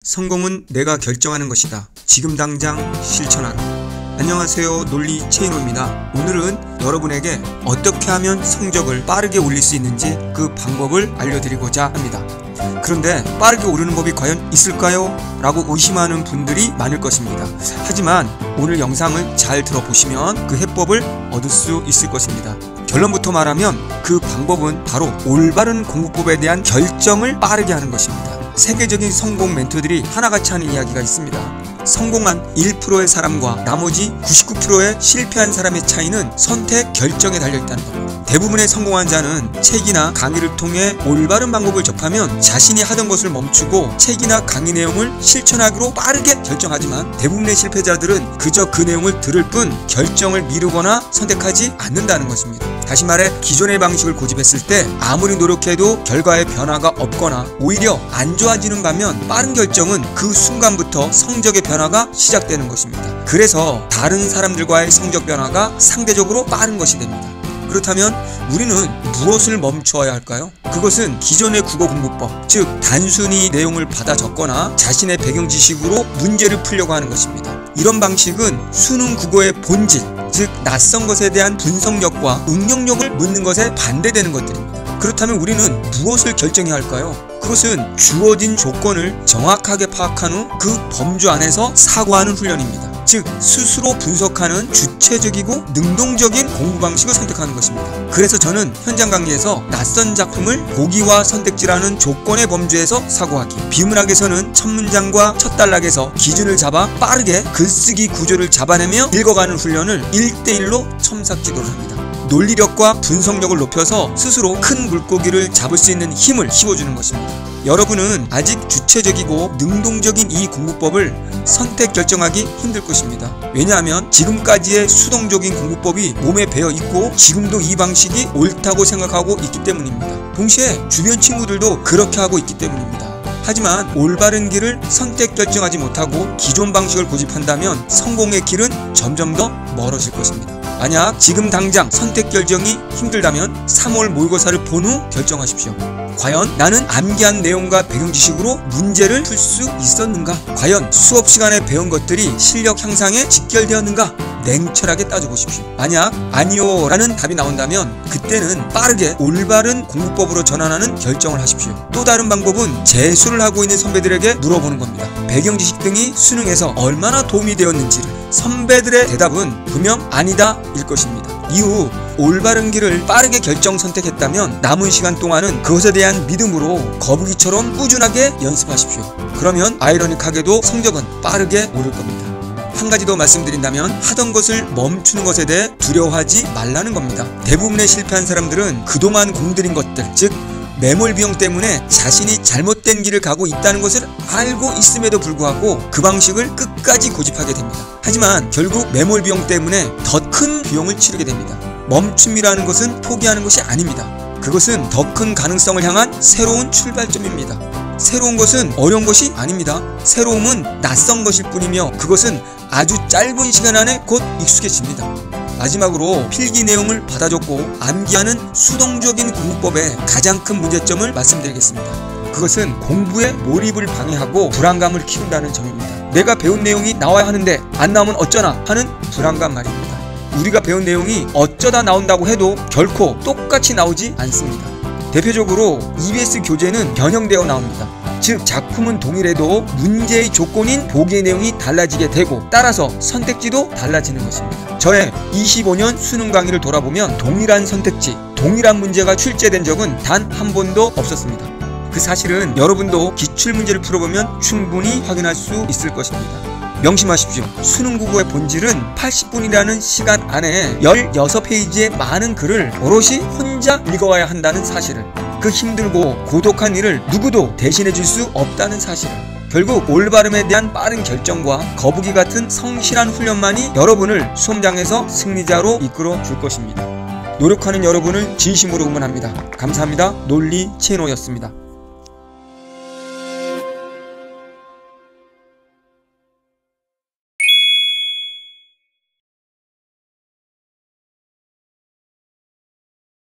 성공은 내가 결정하는 것이다. 지금 당장 실천하라. 안녕하세요, 논리 최인호입니다. 오늘은 여러분에게 어떻게 하면 성적을 빠르게 올릴 수 있는지 그 방법을 알려드리고자 합니다. 그런데 빠르게 오르는 법이 과연 있을까요? 라고 의심하는 분들이 많을 것입니다. 하지만 오늘 영상을 잘 들어보시면 그 해법을 얻을 수 있을 것입니다. 결론부터 말하면 그 방법은 바로 올바른 공부법에 대한 결정을 빠르게 하는 것입니다. 세계적인 성공 멘토들이 하나같이 하는 이야기가 있습니다. 성공한 1%의 사람과 나머지 99%의 실패한 사람의 차이는 선택, 결정에 달려있다는 겁니다. 대부분의 성공한 자는 책이나 강의를 통해 올바른 방법을 접하면 자신이 하던 것을 멈추고 책이나 강의 내용을 실천하기로 빠르게 결정하지만 대부분의 실패자들은 그저 그 내용을 들을 뿐 결정을 미루거나 선택하지 않는다는 것입니다. 다시 말해 기존의 방식을 고집했을 때 아무리 노력해도 결과에 변화가 없거나 오히려 안 좋아지는 반면 빠른 결정은 그 순간부터 성적의 변화가 시작되는 것입니다. 그래서 다른 사람들과의 성적 변화가 상대적으로 빠른 것이 됩니다. 그렇다면 우리는 무엇을 멈추어야 할까요? 그것은 기존의 국어 공부법, 즉 단순히 내용을 받아 적거나 자신의 배경 지식으로 문제를 풀려고 하는 것입니다. 이런 방식은 수능 국어의 본질, 즉 낯선 것에 대한 분석력과 응용력을 묻는 것에 반대되는 것들입니다. 그렇다면 우리는 무엇을 결정해야 할까요? 그것은 주어진 조건을 정확하게 파악한 후 그 범주 안에서 사고하는 훈련입니다. 즉 스스로 분석하는 주체적이고 능동적인 공부 방식을 선택하는 것입니다. 그래서 저는 현장 강의에서 낯선 작품을 보기와 선택지라는 조건의 범주에서 사고하기, 비문학에서는 첫 문장과 첫 단락에서 기준을 잡아 빠르게 글쓰기 구조를 잡아내며 읽어가는 훈련을 1:1로 첨삭지도를 합니다. 논리력과 분석력을 높여서 스스로 큰 물고기를 잡을 수 있는 힘을 키워주는 것입니다. 여러분은 아직 주체적이고 능동적인 이 공부법을 선택 결정하기 힘들 것입니다. 왜냐하면 지금까지의 수동적인 공부법이 몸에 배어 있고 지금도 이 방식이 옳다고 생각하고 있기 때문입니다. 동시에 주변 친구들도 그렇게 하고 있기 때문입니다. 하지만 올바른 길을 선택 결정하지 못하고 기존 방식을 고집한다면 성공의 길은 점점 더 멀어질 것입니다. 만약 지금 당장 선택 결정이 힘들다면 3월 모의고사를 본 후 결정하십시오. 과연 나는 암기한 내용과 배경 지식으로 문제를 풀 수 있었는가? 과연 수업 시간에 배운 것들이 실력 향상에 직결되었는가? 냉철하게 따져보십시오. 만약 아니요 라는 답이 나온다면 그때는 빠르게 올바른 공부법으로 전환하는 결정을 하십시오. 또 다른 방법은 재수를 하고 있는 선배들에게 물어보는 겁니다. 배경 지식 등이 수능에서 얼마나 도움이 되었는지를. 선배들의 대답은 분명 아니다 일 것입니다. 이후 올바른 길을 빠르게 결정 선택했다면 남은 시간 동안은 그것에 대한 믿음으로 거북이처럼 꾸준하게 연습하십시오. 그러면 아이러닉하게도 성적은 빠르게 오를 겁니다. 한 가지 더 말씀드린다면 하던 것을 멈추는 것에 대해 두려워하지 말라는 겁니다. 대부분의 실패한 사람들은 그동안 공들인 것들, 즉 매몰 비용 때문에 자신이 잘못된 길을 가고 있다는 것을 알고 있음에도 불구하고 그 방식을 끝까지 고집하게 됩니다. 하지만 결국 매몰 비용 때문에 더 큰 비용을 치르게 됩니다. 멈춤이라는 것은 포기하는 것이 아닙니다. 그것은 더 큰 가능성을 향한 새로운 출발점입니다. 새로운 것은 어려운 것이 아닙니다. 새로움은 낯선 것일 뿐이며 그것은 아주 짧은 시간 안에 곧 익숙해집니다. 마지막으로 필기 내용을 받아 적고 암기하는 수동적인 공부법의 가장 큰 문제점을 말씀드리겠습니다. 그것은 공부에 몰입을 방해하고 불안감을 키운다는 점입니다. 내가 배운 내용이 나와야 하는데 안 나오면 어쩌나 하는 불안감 말입니다. 우리가 배운 내용이 어쩌다 나온다고 해도 결코 똑같이 나오지 않습니다. 대표적으로 EBS 교재는 변형되어 나옵니다. 즉 작품은 동일해도 문제의 조건인 보기의 내용이 달라지게 되고 따라서 선택지도 달라지는 것입니다. 저의 25년 수능 강의를 돌아보면 동일한 선택지, 동일한 문제가 출제된 적은 단 한 번도 없었습니다. 그 사실은 여러분도 기출문제를 풀어보면 충분히 확인할 수 있을 것입니다. 명심하십시오. 수능 국어의 본질은 80분이라는 시간 안에 16페이지의 많은 글을 오롯이 혼자 읽어와야 한다는 사실을, 그 힘들고 고독한 일을 누구도 대신해 줄 수 없다는 사실을, 결국 올바름에 대한 빠른 결정과 거북이 같은 성실한 훈련만이 여러분을 수험장에서 승리자로 이끌어 줄 것입니다. 노력하는 여러분을 진심으로 응원합니다. 감사합니다. 논리 최인호였습니다.